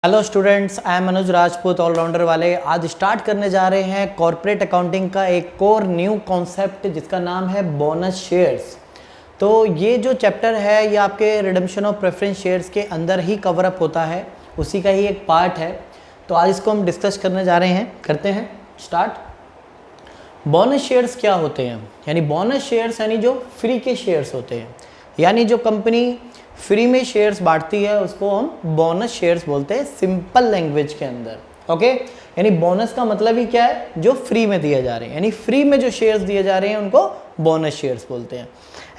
Hello students, I am Manoj Rajput allrounder वाले। आज start करने जा रहे हैं कॉर्पोरेट अकाउंटिंग का एक और न्यू कॉन्सेप्ट जिसका नाम है बोनस शेयर्स। तो ये जो चैप्टर है ये आपके रिडम्पशन ऑफ प्रेफरेंस शेयर्स के अंदर ही कवर अप होता है, उसी का ही एक पार्ट है। तो आज इसको हम डिस्कस करने जा रहे हैं, करते हैं स्टार्ट। बोनस शेयर्स क्या होते हैं? यानी बोनस शेयर्स यानी जो फ्री के शेयर्स होते हैं, यानी जो कंपनी फ्री में शेयर्स बांटती है उसको हम बोनस शेयर्स बोलते हैं सिंपल लैंग्वेज के अंदर। ओके, यानी बोनस का मतलब ही क्या है? जो फ्री में दिए जा रहे हैं, यानी फ्री में जो शेयर्स दिए जा रहे हैं उनको बोनस शेयर्स बोलते हैं।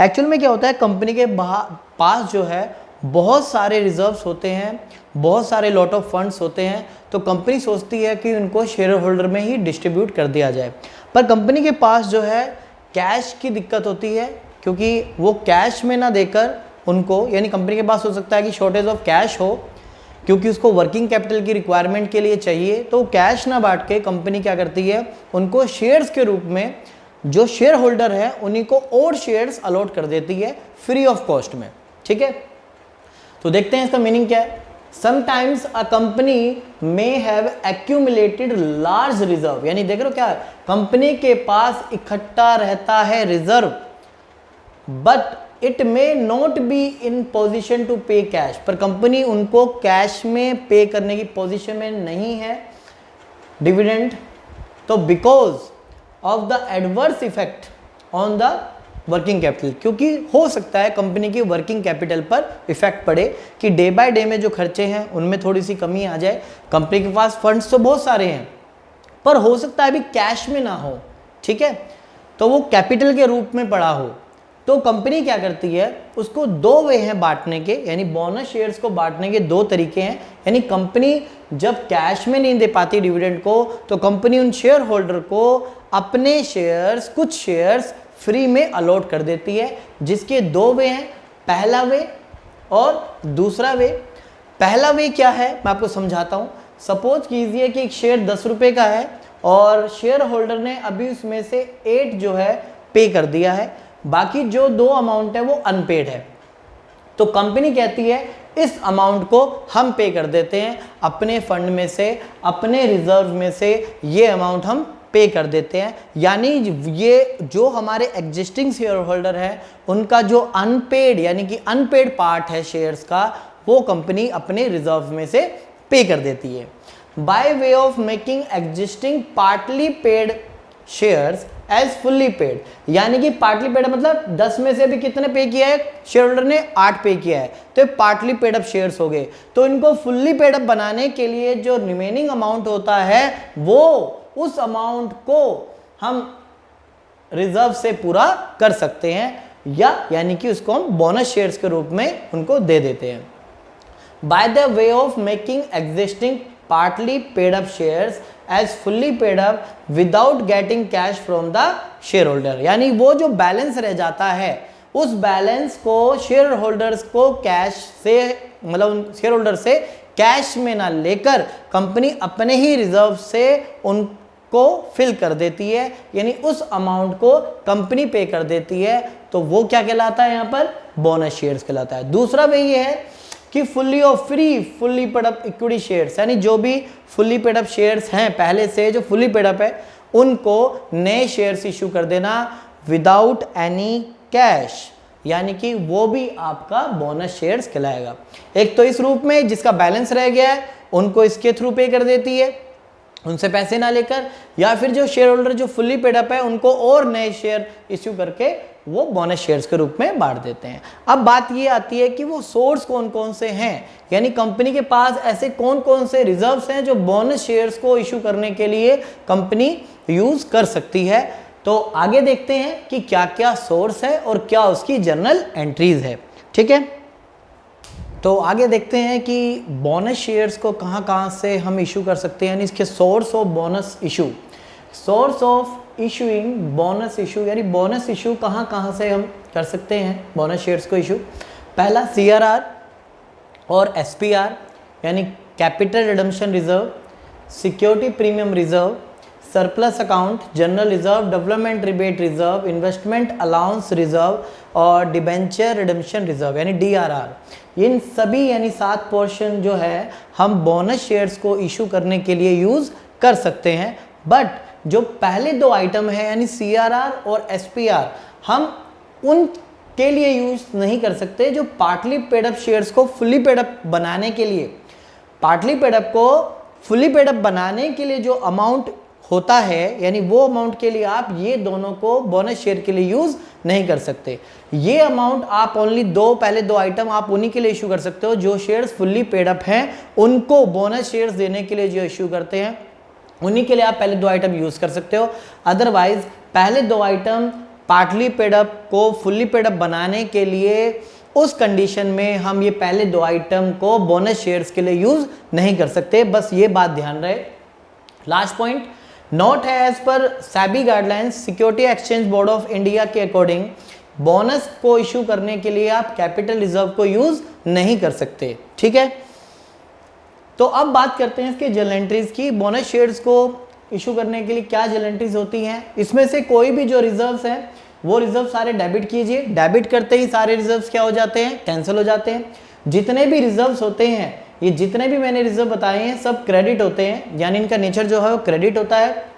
एक्चुअल में क्या होता है, कंपनी के पास जो है बहुत सारे रिजर्व्स होते हैं, बहुत सारे लॉट ऑफ फंड्स होते हैं। तो कंपनी सोचती है कि उनको शेयर होल्डर में ही डिस्ट्रीब्यूट कर दिया जाए, पर कंपनी के पास जो है कैश की दिक्कत होती है, क्योंकि वो कैश में ना देकर उनको, यानी कंपनी के पास हो सकता है कि शॉर्टेज ऑफ कैश हो क्योंकि उसको वर्किंग कैपिटल की रिक्वायरमेंट के लिए चाहिए, तो कैश ना बांट के कंपनी क्या करती है, उनको शेयर्स के रूप में जो शेयर होल्डर है उन्हीं को और शेयर्स अलॉट कर देती है फ्री ऑफ कॉस्ट में। ठीक है, तो देखते हैं इसका मीनिंग क्या है। Sometimes a company may have accumulated large reserve, यानी देख रहे हो क्या, कंपनी के पास इकट्ठा रहता है reserve, but it may not be in position to pay cash, पर कंपनी उनको कैश में पे करने की पोजीशन में नहीं है डिविडेंड। तो because of the adverse effect on the working capital, क्योंकि हो सकता है कंपनी की वर्किंग कैपिटल पर इफेक्ट पड़े कि डे बाय डे में जो खर्चे हैं उनमें थोड़ी सी कमी आ जाए। कंपनी के पास फंड्स तो बहुत सारे हैं पर हो सकता है अभी कैश में ना हो, ठीक है, तो वो कैपिटल के रूप में पड़ा हो। तो कंपनी क्या करती है, उसको दो वे हैं बांटने के, यानी बोनस शेयर्स को बांटने के दो तरीके हैं। यानी कंपनी जब कैश में नहीं दे पाती डिविडेंड को, तो कंपनी उन शेयर होल्डर को अपने शेयर्स, कुछ शेयर्स फ्री में अलॉट कर देती है, जिसके दो वे हैं, पहला वे और दूसरा वे। पहला वे क्या है मैं आपको समझाता हूँ। सपोज कीजिए कि एक शेयर 10 रुपये का है और शेयर होल्डर ने अभी उसमें से 8 जो है पे कर दिया है, बाकी जो 2 अमाउंट है वो अनपेड है। तो कंपनी कहती है इस अमाउंट को हम पे कर देते हैं अपने फंड में से, अपने रिजर्व में से ये अमाउंट हम पे कर देते हैं। यानी ये जो हमारे एग्जिस्टिंग शेयर होल्डर है उनका जो अनपेड, यानी कि अनपेड पार्ट है शेयर्स का, वो कंपनी अपने रिजर्व में से पे कर देती है। By way of making existing partly paid shares as fully paid, यानी कि पार्टली पेड मतलब 10 में से भी कितने पे किया है शेयर होल्डर ने, 8 पे किया है, तो ये पार्टली पेड अप शेयर्स हो गए। तो इनको फुल्ली पेड अप बनाने के लिए जो रिमेनिंग अमाउंट होता है वो उस अमाउंट को हम रिजर्व से पूरा कर सकते हैं, यानी कि उसको हम बोनस शेयर्स के रूप में उनको दे देते हैं। By the way of making existing partly paid up shares as fully paid up without getting cash from the shareholder, यानी वो जो बैलेंस रह जाता है उस बैलेंस को शेयर होल्डर्स को कैश से, मतलब शेयर होल्डर से कैश में ना लेकर कंपनी अपने ही रिजर्व से उनको फिल कर देती है, यानी उस अमाउंट को कंपनी पे कर देती है। तो वो क्या कहलाता है, यहाँ पर बोनस शेयर्स कहलाता है। दूसरा वे ये है कि फुल्ली और free fully paid up equity shares, यानी जो भी फुल्ली पेड अप शेयर्स हैं पहले से जो फुल्ली पेड अप है उनको नए शेयर्स इशू कर देना विदाउट एनी कैश, यानी कि वो भी आपका बोनस शेयर्स कहलाएगा। एक तो इस रूप में जिसका बैलेंस रह गया है उनको इसके थ्रू पे कर देती है उनसे पैसे ना लेकर, या फिर जो शेयर होल्डर जो फुल्ली पेड अप है उनको और नए शेयर इश्यू करके वो बोनस शेयर्स के रूप में बांट देते हैं। अब बात ये आती है कि वो सोर्स कौन कौन से हैं, यानी कंपनी के पास ऐसे कौन कौन से रिजर्व्स हैं जो बोनस शेयर्स को इशू करने के लिए कंपनी यूज कर सकती है। तो आगे देखते हैं कि क्या क्या सोर्स है और क्या उसकी जर्नल एंट्रीज है। ठीक है, तो आगे देखते हैं कि बोनस शेयर्स को कहाँ कहाँ से हम इशू कर सकते हैं, यानी इसके source of bonus issue. Source of issuing bonus issue, यानी बोनस इशू कहाँ कहाँ से हम कर सकते हैं बोनस शेयर्स को इशू। पहला CRR और SPR, यानी capital redemption reserve, security premium reserve, surplus account, general reserve, development rebate reserve, investment allowance reserve और डिबेंचर रिडेम्पशन रिजर्व यानी DRR, इन सभी यानी 7 पोर्शन जो है हम बोनस शेयर्स को इशू करने के लिए यूज कर सकते हैं। बट जो पहले 2 आइटम है यानी CRR और SPR हम उनके लिए यूज नहीं कर सकते। जो पार्टली पेड अप शेयर्स को फुल्ली पेड अप बनाने के लिए, पार्टली पेड अप को फुल्ली पेड अप बनाने के लिए जो अमाउंट होता है यानी वो अमाउंट के लिए आप ये दोनों को बोनस शेयर के लिए यूज नहीं कर सकते। ये अमाउंट आप ओनली पहले दो आइटम आप उन्हीं के लिए इशू कर सकते हो जो शेयर्स फुल्ली पेड अप हैं, उनको बोनस शेयर्स देने के लिए जो इशू करते हैं उन्हीं के लिए आप पहले 2 आइटम यूज कर सकते हो। अदरवाइज पहले 2 आइटम पार्टली पेड अप को फुल्ली पेड अप बनाने के लिए उस कंडीशन में हम ये पहले 2 आइटम को बोनस शेयर्स के लिए यूज नहीं कर सकते। बस ये बात ध्यान रहे। लास्ट पॉइंट, नोट है एज पर SEBI guidelines, security exchange board of India के अकॉर्डिंग बोनस को इशू करने के लिए आप कैपिटल रिजर्व को यूज नहीं कर सकते। ठीक है, तो अब बात करते हैं इसके जर्नल एंट्रीज की। बोनस शेयर्स को इशू करने के लिए क्या जर्नल एंट्रीज होती हैं, इसमें से कोई भी जो रिजर्व्स हैं वो रिजर्व सारे डेबिट कीजिए। डेबिट करते ही सारे रिजर्व्स क्या हो जाते हैं, कैंसिल हो जाते हैं। जितने भी रिजर्व्स होते हैं, ये जितने भी मैंने रिजर्व बताए हैं सब क्रेडिट होते हैं, यानी इनका नेचर जो है वो क्रेडिट होता है।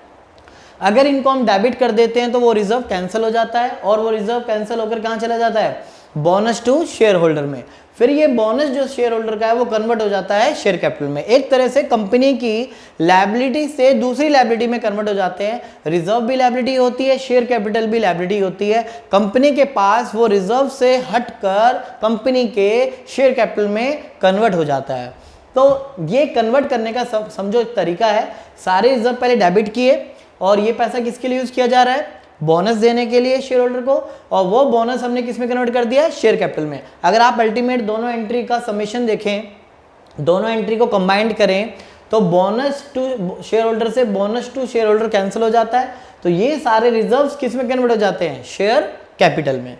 अगर इनको हम डेबिट कर देते हैं तो वो रिजर्व कैंसिल हो जाता है और वो रिजर्व कैंसिल होकर कहाँ चला जाता है, बोनस टू शेयर होल्डर में। फिर ये बोनस जो शेयर होल्डर का है वो कन्वर्ट हो जाता है शेयर कैपिटल में। एक तरह से कंपनी की लायबिलिटी से दूसरी लायबिलिटी में कन्वर्ट हो जाते हैं। रिजर्व भी लायबिलिटी होती है, शेयर कैपिटल भी लायबिलिटी होती है। कंपनी के पास वो रिजर्व से हटकर कंपनी के शेयर कैपिटल में कन्वर्ट हो जाता है। तो ये कन्वर्ट करने का समझो एक तरीका है। सारे रिजर्व पहले डेबिट किए और ये पैसा किसके लिए यूज किया जा रहा है, बोनस देने के लिए शेयर होल्डर को, और वो बोनस हमने किस में कन्वर्ट कर दिया, शेयर कैपिटल में। अगर आप अल्टीमेट दोनों एंट्री का समेशन देखें, दोनों एंट्री को कंबाइंड करें तो बोनस टू शेयर होल्डर से bonus to shareholder cancel हो जाता है। तो ये सारे रिजर्व्स किस में कन्वर्ट हो जाते हैं, शेयर कैपिटल में।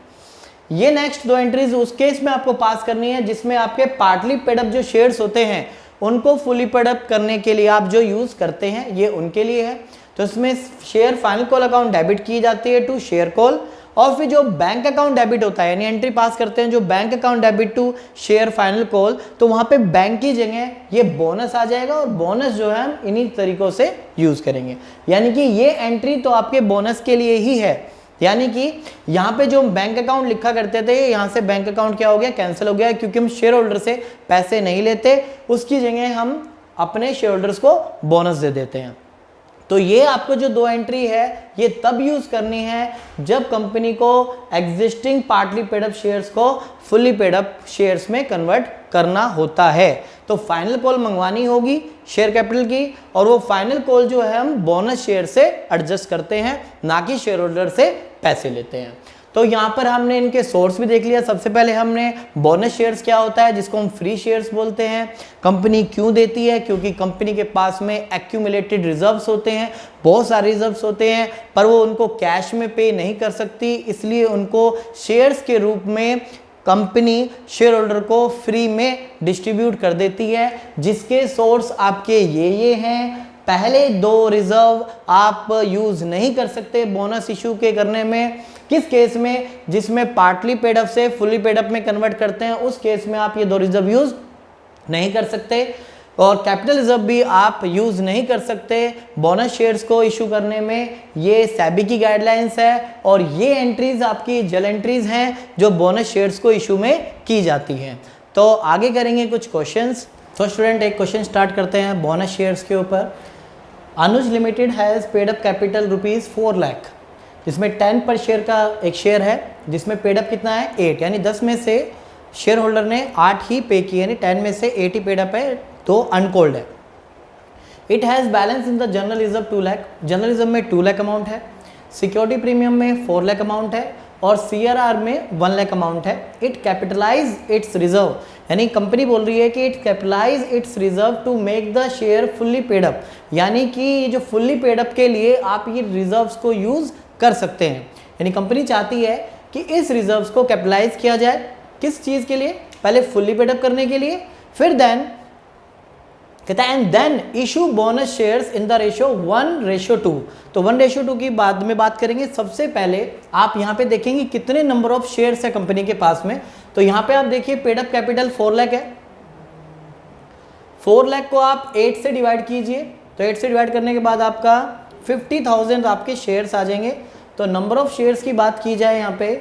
ये नेक्स्ट 2 एंट्रीज उस केस में आपको पास करनी है जिसमें आपके पार्टली पेड अप जो शेयर्स होते हैं उनको फुली पेड अप करने के लिए आप जो यूज करते हैं ये उनके लिए है। तो इसमें share final call account debit की जाती है टू शेयर कॉल, और फिर जो बैंक अकाउंट डेबिट होता है यानी एंट्री पास करते हैं जो bank account debit to share final call, तो वहां पे बैंक की जगह ये बोनस आ जाएगा और बोनस जो है हम इन्हीं तरीकों से यूज करेंगे। यानी कि ये एंट्री तो आपके बोनस के लिए ही है। यानी कि यहाँ पे जो बैंक अकाउंट लिखा करते थे यहाँ से बैंक अकाउंट क्या हो गया, कैंसिल हो गया, क्योंकि हम शेयर होल्डर से पैसे नहीं लेते, उसकी जगह हम अपने शेयर होल्डर्स को बोनस दे देते हैं। तो ये आपको जो 2 एंट्री है ये तब यूज करनी है जब कंपनी को existing partly paid up shares को फुल्ली पेड अप शेयर्स में कन्वर्ट करना होता है। तो फाइनल कॉल मंगवानी होगी शेयर कैपिटल की, और वो फाइनल कॉल जो है हम बोनस शेयर से एडजस्ट करते हैं, ना कि शेयर होल्डर से पैसे लेते हैं। तो यहाँ पर हमने इनके सोर्स भी देख लिया। सबसे पहले हमने बोनस शेयर्स क्या होता है जिसको हम फ्री शेयर्स बोलते हैं, कंपनी क्यों देती है, क्योंकि कंपनी के पास में एक्यूमुलेटेड रिजर्व्स होते हैं, बहुत सारे रिजर्व्स होते हैं, पर वो उनको कैश में पे नहीं कर सकती, इसलिए उनको शेयर्स के रूप में कंपनी शेयर होल्डर को फ्री में डिस्ट्रीब्यूट कर देती है। जिसके सोर्स आपके ये हैं। पहले 2 रिजर्व आप यूज नहीं कर सकते बोनस इशू के करने में। किस केस में, जिसमें पार्टली पेड अप से फुली पेड अप में कन्वर्ट करते हैं, उस केस में आप ये 2 रिजर्व यूज नहीं कर सकते। और कैपिटल रिजर्व भी आप यूज नहीं कर सकते बोनस शेयर्स को इशू करने में। ये SEBI की गाइडलाइंस है और ये एंट्रीज आपकी जर्नल एंट्रीज हैं जो बोनस शेयर्स को इशू में की जाती हैं। तो आगे करेंगे कुछ क्वेश्चंस। तो स्टूडेंट एक क्वेश्चन स्टार्ट करते हैं बोनस शेयर्स के ऊपर। Anuj limited has paid up capital ₹4 lakh, जिसमें 10 पर शेयर का एक शेयर है जिसमें पेड अप कितना है 8, यानी 10 में से शेयर होल्डर ने 8 ही पे किए, यानी 10 में से 8 ही पेड अप है, तो अनकॉल्ड है। It has balance in the general reserve 2 lakh, general reserve में 2 लाख अमाउंट है, सिक्योरिटी प्रीमियम में 4 लाख अमाउंट है और CRR में 1 लाख अमाउंट है। इट कैपिटलाइज इट्स रिजर्व, यानी कंपनी बोल रही है कि it capitalize its reserve to make the share fully paid up, यानी कि ये जो फुल्ली पेड अप के लिए आप ये रिजर्व्स को यूज कर सकते हैं। यानी कंपनी चाहती है कि इस रिजर्व्स को कैपिटलाइज किया जाए। किस चीज़ के लिए, पहले फुल्ली पेड अप करने के लिए, फिर देन कहता है and then issue bonus shares in the ratio 1:2। तो 1:2 की बाद में बात करेंगे। सबसे पहले आप यहाँ पे देखेंगे कितने नंबर ऑफ शेयर्स है कंपनी के पास में। तो यहाँ पे आप देखिए पेड अप कैपिटल 4 लाख है। 4 लाख को आप 8 से डिवाइड कीजिए, तो 8 से डिवाइड करने के बाद आपका 50,000 आपके शेयर्स आ जाएंगे। तो नंबर ऑफ शेयर्स की बात की जाए यहाँ पे,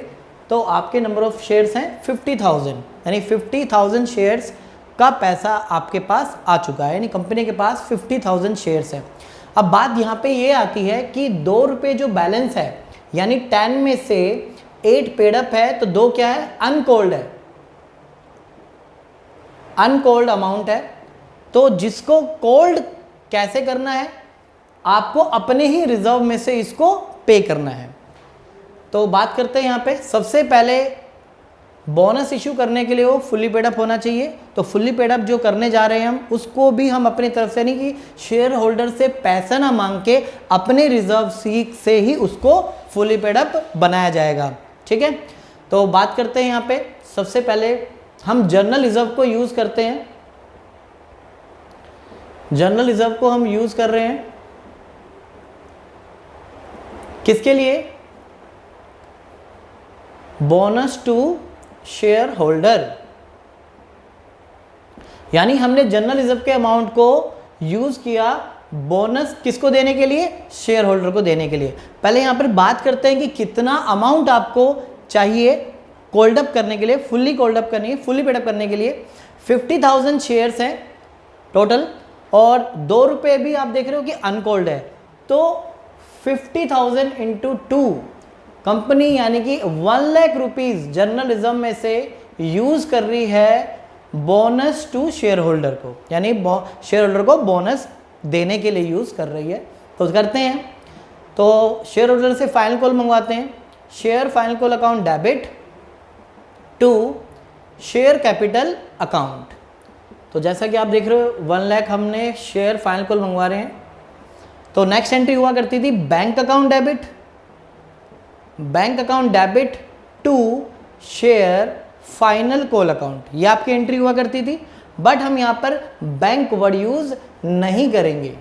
तो आपके नंबर ऑफ शेयर्स हैं 50,000, यानी 50,000 शेयर्स का पैसा आपके पास आ चुका है, यानी कंपनी के पास 50,000 शेयर्स है। अब बात यहाँ पे ये आती है कि 2 रुपये जो बैलेंस है, यानी 10 में से 8 पेड अप है, तो 2 क्या है, अनकॉल्ड है, अनकॉल्ड अमाउंट है। तो जिसको कॉल्ड कैसे करना है, आपको अपने ही रिजर्व में से इसको पे करना है। तो बात करते हैं यहाँ पे, सबसे पहले बोनस इशू करने के लिए वो फुल्ली पेड अप होना चाहिए। तो फुल्ली पेड अप जो करने जा रहे हैं हम, उसको भी हम अपनी तरफ से, नहीं कि शेयर होल्डर से पैसा ना मांग के अपने रिजर्व से ही उसको फुल्ली पेड अप बनाया जाएगा। ठीक है, तो बात करते हैं यहाँ पे, सबसे पहले हम जर्नल रिजर्व को यूज करते हैं। जर्नल रिजर्व को हम यूज कर रहे हैं किसके लिए, बोनस टू शेयर होल्डर, यानी हमने जर्नल रिजर्व के अमाउंट को यूज किया बोनस किसको देने के लिए, शेयर होल्डर को देने के लिए। पहले यहां पर बात करते हैं कि कितना अमाउंट आपको चाहिए कोल्ड अप करने के लिए, फुल्ली कोल्ड अप करने, फुल्ली पेड अप करने के लिए। 50,000 शेयर्स हैं टोटल, और 2 रुपये भी आप देख रहे हो कि अनकोल्ड है। तो 50,000 इंटू 2 कंपनी यानी कि 1 लाख रुपीज जर्नल रिजर्व में से यूज कर रही है बोनस टू शेयर होल्डर को, यानी शेयर होल्डर को बोनस देने के लिए यूज कर रही है। तो करते हैं, तो शेयर होल्डर से फाइनल कॉल मंगवाते हैं। Share final call account debit to share capital account. तो जैसा कि आप देख रहे हो 1 लाख हमने शेयर फाइनल कॉल मंगवा रहे हैं। तो नेक्स्ट एंट्री हुआ करती थी bank account debit, bank account debit to share final call account, ये आपकी एंट्री हुआ करती थी। बट हम यहाँ पर बैंक वर्ड यूज नहीं करेंगे।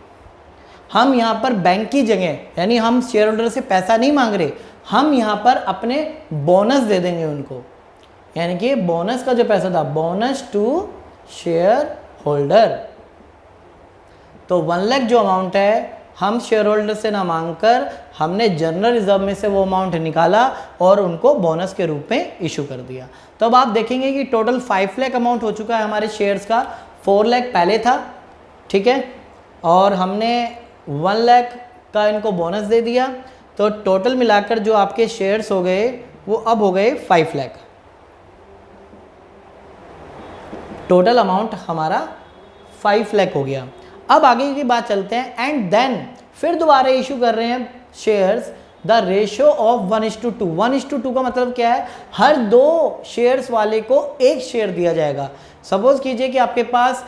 हम यहाँ पर बैंक की जगह, यानी हम शेयर होल्डर से पैसा नहीं मांग रहे, हम यहाँ पर अपने बोनस दे देंगे उनको, यानी कि बोनस का जो पैसा था, बोनस टू शेयर होल्डर। तो 1 लाख जो अमाउंट है हम शेयर होल्डर से ना मांगकर हमने जनरल रिजर्व में से वो अमाउंट निकाला और उनको बोनस के रूप में इशू कर दिया। तो अब आप देखेंगे कि टोटल 5 लाख अमाउंट हो चुका है हमारे शेयर्स का। 4 लाख पहले था, ठीक है, और हमने 1 लाख का इनको बोनस दे दिया। तो टोटल मिलाकर जो आपके शेयर्स हो गए वो अब हो गए 5 लाख। टोटल अमाउंट हमारा 5 लाख हो गया। अब आगे की बात चलते हैं। एंड देन फिर दोबारा इशू कर रहे हैं शेयर्स द रेशियो ऑफ 1:2। 1:2 का मतलब क्या है, हर 2 शेयर्स वाले को 1 शेयर दिया जाएगा। सपोज कीजिए कि आपके पास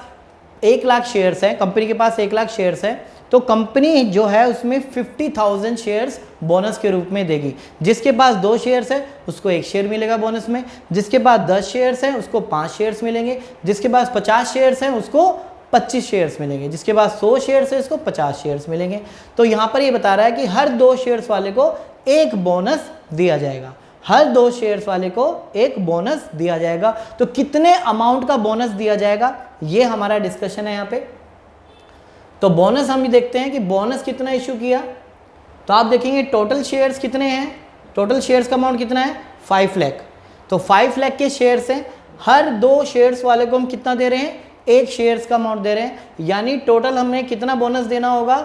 1 लाख शेयर्स हैं, कंपनी के पास 1 लाख शेयर्स हैं, तो कंपनी जो है उसमें 50,000 शेयर्स बोनस के रूप में देगी। जिसके पास 2 शेयर्स है उसको 1 शेयर मिलेगा बोनस में, जिसके पास 10 शेयर्स हैं उसको 5 शेयर्स मिलेंगे, जिसके पास 50 शेयर्स हैं उसको 25 शेयर्स मिलेंगे, जिसके पास 100 शेयर्स है इसको 50 शेयर्स मिलेंगे। तो यहाँ पर ये बता रहा है कि हर 2 शेयर्स वाले को 1 बोनस दिया जाएगा, हर 2 शेयर्स वाले को 1 बोनस दिया जाएगा। तो कितने अमाउंट का बोनस दिया जाएगा ये हमारा डिस्कशन है यहाँ पे। तो बोनस हम ये देखते हैं कि बोनस कितना इशू किया। तो आप देखेंगे टोटल शेयर्स कितने हैं, टोटल शेयर्स का अमाउंट कितना है, 5 लाख। तो 5 लाख के शेयर्स हैं, हर 2 शेयर्स वाले को हम कितना दे रहे हैं, 1 शेयर्स का अमाउंट दे रहे हैं, यानी टोटल हमने कितना बोनस देना होगा,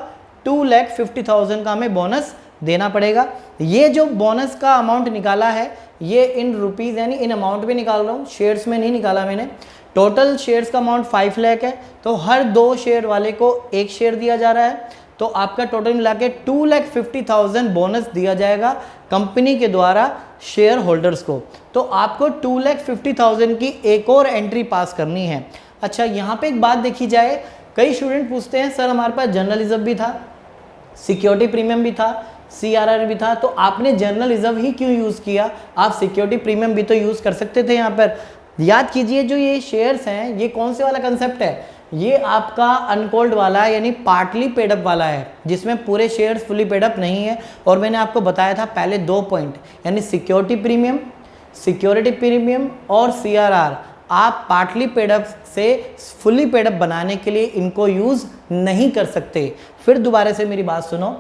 2,50,000 का हमें बोनस देना पड़ेगा। ये जो बोनस का अमाउंट निकाला है ये इन रुपीज़ यानी इन अमाउंट में निकाल रहा हूँ, शेयर्स में नहीं निकाला मैंने। टोटल शेयर्स का अमाउंट 5 लाख है, तो हर 2 शेयर वाले को 1 शेयर दिया जा रहा है। तो आपका टोटल मिला के 2,50,000 बोनस दिया जाएगा कंपनी के द्वारा शेयर होल्डर्स को। तो आपको 2,50,000 की एक और एंट्री पास करनी है। अच्छा, यहाँ पे एक बात देखी जाए, कई स्टूडेंट पूछते हैं सर हमारे पास जर्नल रिजर्व भी था, सिक्योरिटी प्रीमियम भी था, CRR भी था, तो आपने जर्नल रिजर्व ही क्यों यूज़ किया, आप सिक्योरिटी प्रीमियम भी तो यूज़ कर सकते थे। यहाँ पर याद कीजिए जो ये शेयर्स हैं ये कौन से वाला कंसेप्ट है, ये आपका अनकॉल्ड वाला है, यानी पार्टली पेड अप वाला है, जिसमें पूरे शेयर्स फुली पेड अप नहीं है। और मैंने आपको बताया था पहले 2 पॉइंट, यानी सिक्योरिटी प्रीमियम और CRR, आप पार्टली पेड अप से फुली पेड अप बनाने के लिए इनको यूज़ नहीं कर सकते। फिर दोबारा से मेरी बात सुनो,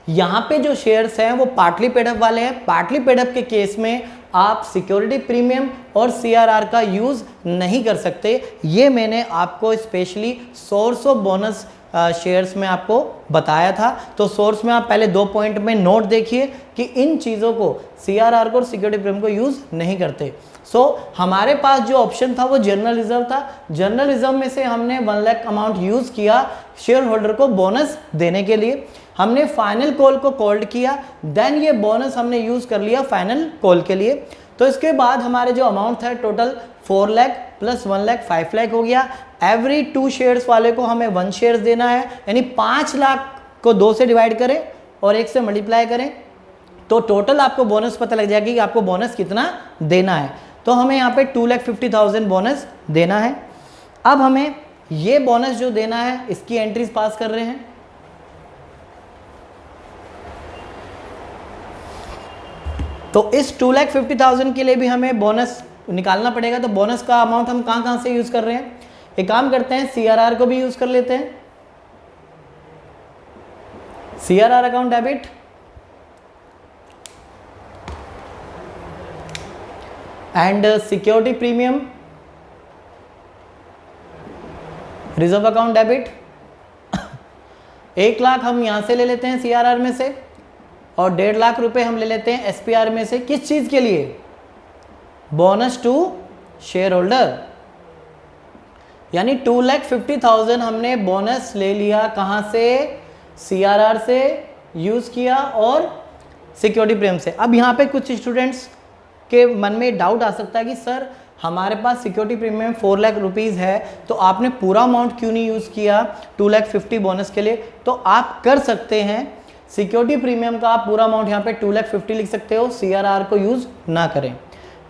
यहाँ पे जो शेयर्स हैं वो पार्टली पेड अप वाले हैं। पार्टली पेड अप के केस में आप सिक्योरिटी प्रीमियम और CRR का यूज़ नहीं कर सकते। ये मैंने आपको specially source of bonus shares में आपको बताया था। तो सोर्स में आप पहले 2 पॉइंट में नोट देखिए कि इन चीज़ों को, CRR को और सिक्योरिटी प्रीमियम को यूज़ नहीं करते। हमारे पास जो ऑप्शन था वो जनरल रिजर्व था। जनरल रिजर्व में से हमने 1 लाख अमाउंट यूज़ किया शेयर होल्डर को बोनस देने के लिए। हमने फाइनल कॉल को कॉल्ड किया, देन ये बोनस हमने यूज़ कर लिया फाइनल कॉल के लिए। तो इसके बाद हमारे जो अमाउंट था टोटल 4 लाख प्लस 1 लाख 5 लाख हो गया। एवरी 2 शेयर्स वाले को हमें 1 शेयर्स देना है, यानी 5 लाख को 2 से डिवाइड करें और 1 से मल्टीप्लाई करें तो टोटल आपको बोनस पता लग जाएगी कि आपको बोनस कितना देना है। तो हमें यहाँ पे 2,50,000 बोनस देना है। अब हमें ये बोनस जो देना है इसकी एंट्रीज पास कर रहे हैं। तो इस 2,50,000 के लिए भी हमें बोनस निकालना पड़ेगा। तो बोनस का अमाउंट हम कहाँ से यूज़ कर रहे हैं, एक काम करते हैं CRR को भी यूज़ कर लेते हैं। CRR account debit and security premium reserve account debit. 1 lakh हम यहाँ से ले लेते हैं CRR में से और 1.5 लाख रुपए हम ले लेते हैं SPR में से। किस चीज़ के लिए, बोनस टू शेयर होल्डर, यानी 2,50,000 हमने बोनस ले लिया। कहाँ से, CRR से यूज़ किया और सिक्योरिटी प्रीमियम से। अब यहाँ पे कुछ स्टूडेंट्स के मन में डाउट आ सकता है कि सर हमारे पास सिक्योरिटी प्रीमियम 4 लाख रुपीज़ है तो आपने पूरा अमाउंट क्यों नहीं यूज़ किया 2,50,000 बोनस के लिए। तो आप कर सकते हैं, सिक्योरिटी प्रीमियम का आप पूरा अमाउंट यहाँ पे 2,50,000 लिख सकते हो, CRR को यूज़ ना करें।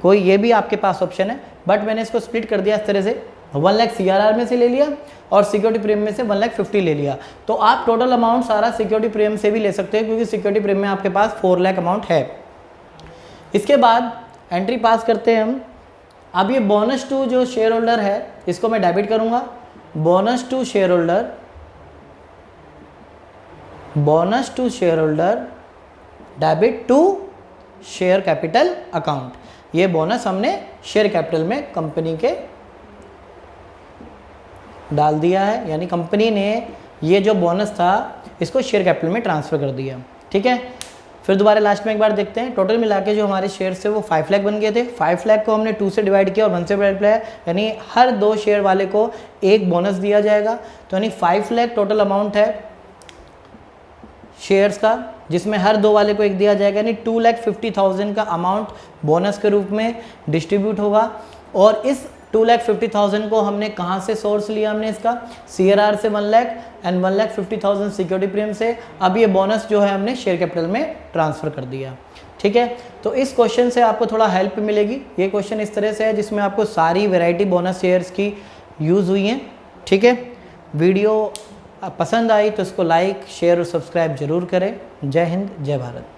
कोई ये भी आपके पास ऑप्शन है, बट मैंने इसको स्प्लिट कर दिया इस तरह से, 1 लाख CRR में से ले लिया और सिक्योरिटी प्रीमियम में से 1,50,000 ले लिया। तो आप टोटल अमाउंट सारा सिक्योरिटी प्रीमियम से भी ले सकते हो, क्योंकि सिक्योरिटी प्रीमियम में आपके पास 4 लाख अमाउंट है। इसके बाद एंट्री पास करते हैं हम। अब ये बोनस टू जो शेयर होल्डर है इसको मैं डेबिट करूंगा, bonus to shareholder debit to share capital account. ये बोनस हमने शेयर कैपिटल में कंपनी के डाल दिया है, यानी कंपनी ने ये जो बोनस था इसको शेयर कैपिटल में ट्रांसफ़र कर दिया। ठीक है, फिर दोबारा लास्ट में एक बार देखते हैं। टोटल मिला के जो हमारे शेयर थे वो 5 लाख बन गए थे। 5 लाख को हमने 2 से डिवाइड किया और 1 से डिवाइड किया, यानी हर 2 शेयर वाले को एक बोनस दिया जाएगा। तो यानी 5 लाख टोटल अमाउंट है शेयर्स का, जिसमें हर 2 वाले को एक दिया जाएगा, यानी 2,50,000 का अमाउंट बोनस के रूप में डिस्ट्रीब्यूट होगा। और इस 2,50,000 को हमने कहाँ से सोर्स लिया, हमने इसका CRR से 1 लाख एंड 1,50,000 सिक्योरिटी प्रीमियम से। अब ये बोनस जो है हमने शेयर कैपिटल में ट्रांसफ़र कर दिया। ठीक है, तो इस क्वेश्चन से आपको थोड़ा हेल्प मिलेगी। ये क्वेश्चन इस तरह से है जिसमें आपको सारी वैरायटी बोनस शेयर्स की यूज़ हुई हैं। ठीक है, वीडियो पसंद आई तो इसको लाइक, शेयर और सब्सक्राइब जरूर करें। जय हिंद, जय भारत।